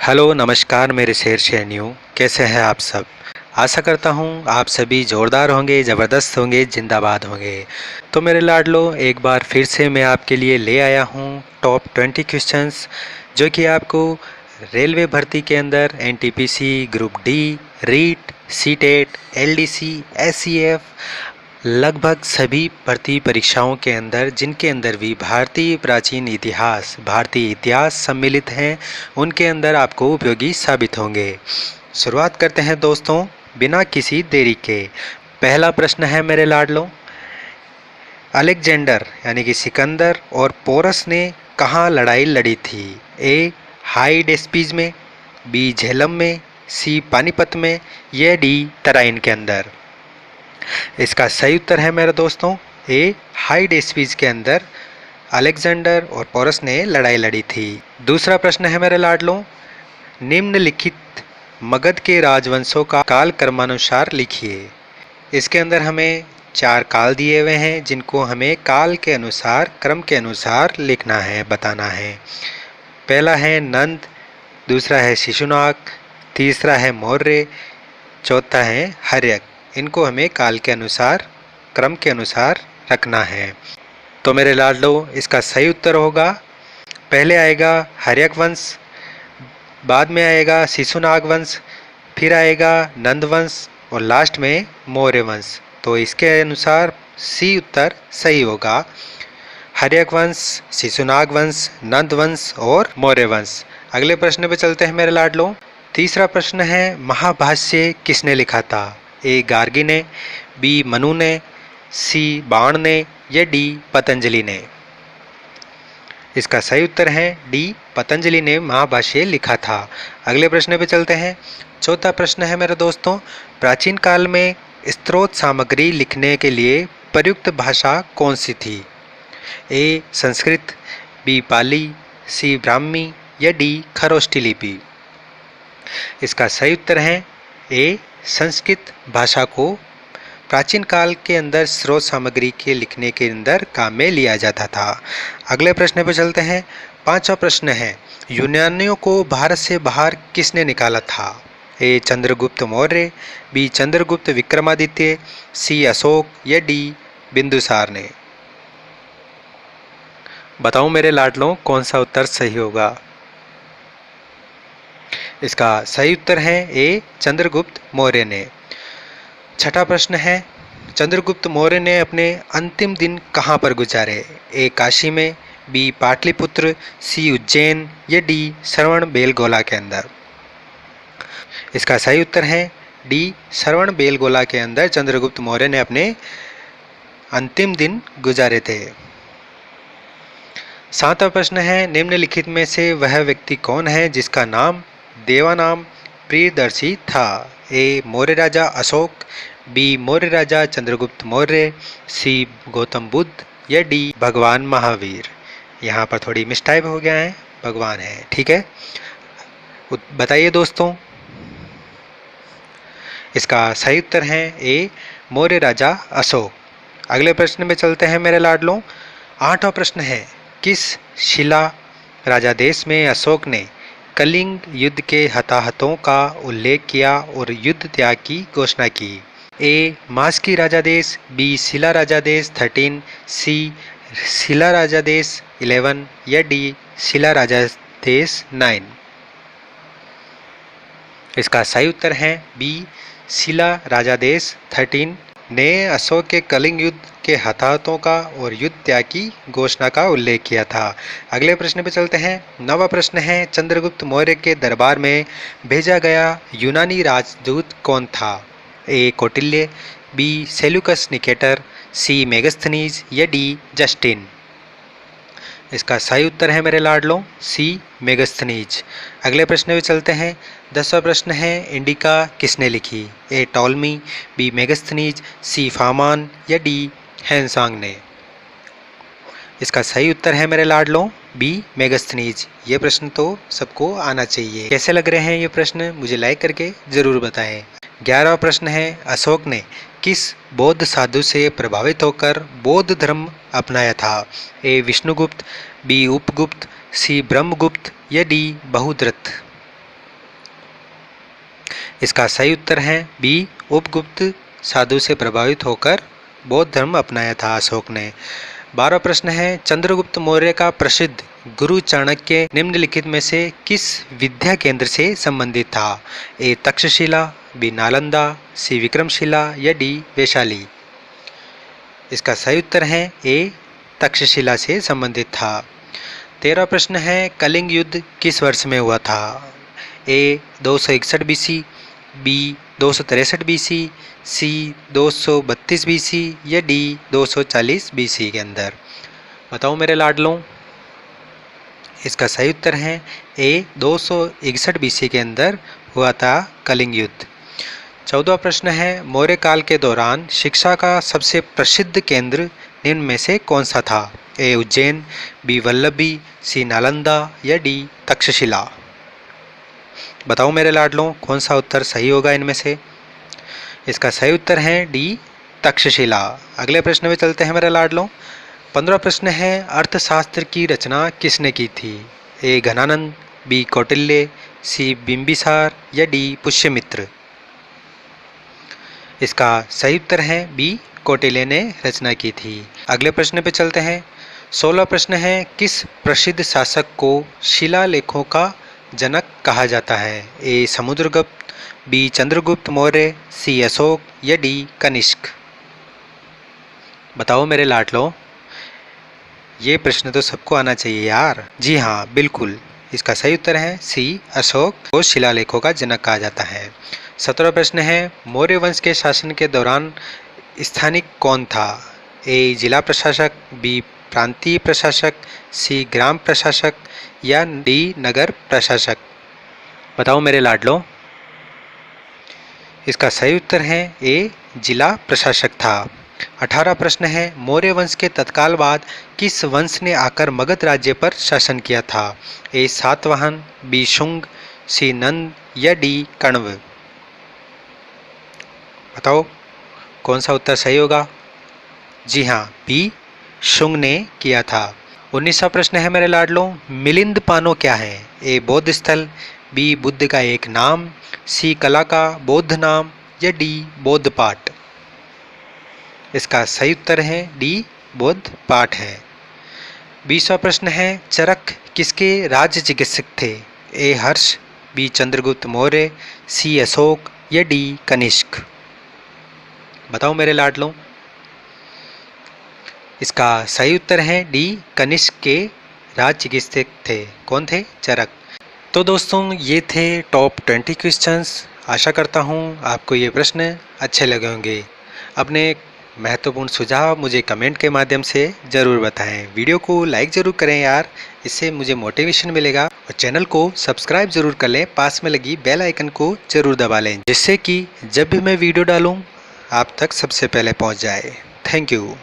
Hello नमस्कार मेरे शेर शेरनियों, कैसे हैं आप सब। आशा करता हूं आप सभी जोरदार होंगे, ज़बरदस्त होंगे, जिंदाबाद होंगे। तो मेरे लाडलो, एक बार फिर से मैं आपके लिए ले आया हूं टॉप 20 क्वेश्चंस, जो कि आपको रेलवे भर्ती के अंदर NTPC, group D, REET, CTET, LDC, SEF, लगभग सभी भर्ती परीक्षाओं के अंदर जिनके अंदर भी भारतीय प्राचीन इतिहास, भारतीय इतिहास सम्मिलित हैं, उनके अंदर आपको उपयोगी साबित होंगे। शुरुआत करते हैं दोस्तों, बिना किसी देरी के। पहला प्रश्न है मेरे लाडलों, अलेक्जेंडर यानी कि सिकंदर और पोरस ने कहाँ लड़ाई लड़ी थी? ए हाइडेस्पीज में, बी झेलम में, सी पानीपत में, या डी तराइन के अंदर। इसका सही उत्तर है मेरे दोस्तों ए हाइडेस्पीज के अंदर अलेक्जेंडर और पोरस ने लड़ाई लड़ी थी। दूसरा प्रश्न है मेरे लाडलों, निम्नलिखित मगध के राजवंशों का काल क्रमानुसार लिखिए। इसके अंदर हमें 4 काल दिए हुए हैं, जिनको हमें काल के अनुसार, क्रम के अनुसार लिखना है, बताना है। पहला है नंद, दूसरा है शिशुनाग, तीसरा है मौर्य, चौथा है हर्यक। इनको हमें काल के अनुसार, क्रम के अनुसार रखना है। तो मेरे लाडलो, इसका सही उत्तर होगा, पहले आएगा हर्यक वंश, बाद में आएगा शिशुनाग वंश, फिर आएगा नंद वंश और लास्ट में मौर्य वंश। तो इसके अनुसार सी उत्तर सही होगा, हर्यक वंश, शिशुनाग वंश, नंद वंश और मौर्य वंश। अगले प्रश्न पे चलते हैं मेरे लाडलो। तीसरा प्रश्न है, महाभाष्य किसने लिखा था? ए गार्गी ने, बी मनु ने, सी बाण ने, या डी पतंजलि ने। इसका सही उत्तर है डी पतंजलि ने महाभाष्य लिखा था। अगले प्रश्न पे चलते हैं। चौथा प्रश्न है मेरे दोस्तों, प्राचीन काल में स्रोत सामग्री लिखने के लिए प्रयुक्त भाषा कौन सी थी? ए संस्कृत, बी पाली, सी ब्राह्मी, या डी खरोष्ठी लिपि। इसका सही उत्तर है ए संस्कृत भाषा को प्राचीन काल के अंदर स्रोत सामग्री के लिखने के अंदर काम में लिया जाता था। अगले प्रश्न पर चलते हैं। पांचवा प्रश्न है, यूनानियों को भारत से बाहर किसने निकाला था? ए चंद्रगुप्त मौर्य, बी चंद्रगुप्त विक्रमादित्य, सी अशोक, या डी बिंदुसार ने। बताओ मेरे लाडलों, कौन सा उत्तर सही होगा? इसका सही उत्तर है ए चंद्रगुप्त मौर्य ने। छठा प्रश्न है, चंद्रगुप्त मौर्य ने अपने अंतिम दिन कहाँ पर गुजारे? ए काशी में, बी पाटलिपुत्र, सी उज्जैन, या डी श्रवण बेलगोला के अंदर। इसका सही उत्तर है डी श्रवण बेलगोला के अंदर चंद्रगुप्त मौर्य ने अपने अंतिम दिन गुजारे थे। सातवां प्रश्न है, निम्नलिखित में से वह व्यक्ति कौन है जिसका नाम देवानाम प्रियदर्शी था? ए मौर्य राजा अशोक, बी मौर्य राजा चंद्रगुप्त मौर्य, सी गौतम बुद्ध, या डी भगवान महावीर। यहाँ पर थोड़ी मिस्टाइप हो गया है, भगवान है, ठीक है। बताइए दोस्तों। इसका सही उत्तर है ए मौर्य राजा अशोक। अगले प्रश्न में चलते हैं मेरे लाडलों। आठवां प्रश्न है, किस शिला राजादेश में अशोक ने कलिंग युद्ध के हताहतों का उल्लेख किया और युद्ध त्याग की घोषणा की? ए मास्की राजादेश, बी शिला राजादेश 13, सी शिला राजादेश 11, या डी शिला राजादेश 9। इसका सही उत्तर है बी शिला राजादेश 13 ने अशोक के कलिंग युद्ध के हताहतों का और युद्ध त्याग की घोषणा का उल्लेख किया था। अगले प्रश्न पे चलते हैं। नवा प्रश्न है, चंद्रगुप्त मौर्य के दरबार में भेजा गया यूनानी राजदूत कौन था? ए कौटिल्य, बी सेल्यूकस निकेटर, सी मेगस्थनीज, या डी जस्टिन। इसका सही उत्तर है मेरे लाडलों सी मेगस्थनीज। अगले प्रश्न पे चलते हैं। 10वां प्रश्न है, इंडिका किसने लिखी? ए टॉलमी, बी मेगस्थनीज, सी फामान, या डी हैंसांग ने। इसका सही उत्तर है मेरे लाडलों बी मेगस्थनीज। ये प्रश्न तो सबको आना चाहिए। कैसे लग रहे हैं ये प्रश्न, मुझे लाइक करके ज़रूर बताएं। 11वां प्रश्न है, अशोक ने किस बौद्ध साधु से प्रभावित होकर बौद्ध धर्म अपनाया था? ए विष्णुगुप्त, बी उपगुप्त, सी ब्रह्मगुप्त या डी बहुद्रथ? इसका सही उत्तर है बी उपगुप्त साधु से प्रभावित होकर बौद्ध धर्म अपनाया था अशोक ने। 12वां प्रश्न है, चंद्रगुप्त मौर्य का प्रसिद्ध गुरु चाणक्य निम्नलिखित में से किस विद्या केंद्र से संबंधित था? ए तक्षशिला, बी नालंदा, सी विक्रमशिला या डी वैशाली? इसका सही उत्तर है ए तक्षशिला से संबंधित था। 13वां प्रश्न है, कलिंग युद्ध किस वर्ष में हुआ था? ए 261 बीसी, बी 263 बीसी, सी 232 बीसी या डी 240 बीसी के अंदर? बताओ मेरे लाडलों। इसका सही उत्तर है ए 261 बीसी के अंदर हुआ था कलिंग युद्ध। 14वां प्रश्न है, मौर्य काल के दौरान शिक्षा का सबसे प्रसिद्ध केंद्र निम्न में से कौन सा था? ए उज्जैन, बी वल्लभी, सी नालंदा या डी तक्षशिला? बताओ मेरे लाडलों, कौन सा उत्तर सही होगा इनमें से? इसका सही उत्तर है डी तक्षशिला। अगले प्रश्न में चलते हैं मेरे लाडलों। 15वां प्रश्न है, अर्थशास्त्र की रचना किसने की थी? ए घनानंद, बी कौटिल्य, सी बिंबिसार या डी पुष्यमित्र? इसका सही उत्तर है बी कौटिल्य ने रचना की थी। अगले प्रश्न पे चलते हैं। 16वां प्रश्न है, किस प्रसिद्ध शासक को शिलालेखों का जनक कहा जाता है? ए समुद्रगुप्त, बी चंद्रगुप्त मौर्य, सी अशोक या डी कनिष्क? बताओ मेरे लाडलों, ये प्रश्न तो सबको आना चाहिए यार। जी हाँ, बिल्कुल, इसका सही उत्तर है सी अशोक को शिलालेखों का जनक कहा जाता है। 17वां प्रश्न है, मौर्य वंश के शासन के दौरान स्थानिक कौन था? ए जिला प्रशासक, बी प्रांतीय प्रशासक, सी ग्राम प्रशासक या डी नगर प्रशासक? बताओ मेरे लाडलों। इसका सही उत्तर है ए जिला प्रशासक था। 18वां प्रश्न है, मौर्य वंश के तत्काल बाद किस वंश ने आकर मगध राज्य पर शासन किया था? ए सातवाहन, बी शुंग, सी नंद या डी कण्व? बताओ कौन सा उत्तर सही होगा? जी हाँ, बी शुंग ने किया था। 19वां प्रश्न है मेरे लाडलों, मिलिंद पानो क्या है? ए बौद्ध स्थल, बी बुद्ध का एक नाम, सी कला का बौद्ध नाम या डी बौद्ध पाठ? इसका सही उत्तर है डी बौद्ध पाठ है। 20वां प्रश्न है, चरक किसके राज्य चिकित्सक थे? ए हर्ष, बी चंद्रगुप्त मौर्य, सी अशोक या डी कनिष्क? बताओ मेरे लाडलों। इसका सही उत्तर है डी कनिष्क के राज चिकित्सक थे। कौन थे? चरक। तो दोस्तों, ये थे टॉप 20 क्वेश्चंस। आशा करता हूँ आपको ये प्रश्न अच्छे लगे होंगे। अपने महत्वपूर्ण सुझाव मुझे कमेंट के माध्यम से ज़रूर बताएं। वीडियो को लाइक ज़रूर करें यार, इससे मुझे मोटिवेशन मिलेगा। और चैनल को सब्सक्राइब ज़रूर कर लें, पास में लगी बेल आइकन को ज़रूर दबा लें, जिससे कि जब भी मैं वीडियो डालूँ आप तक सबसे पहले पहुँच जाए। Thank you.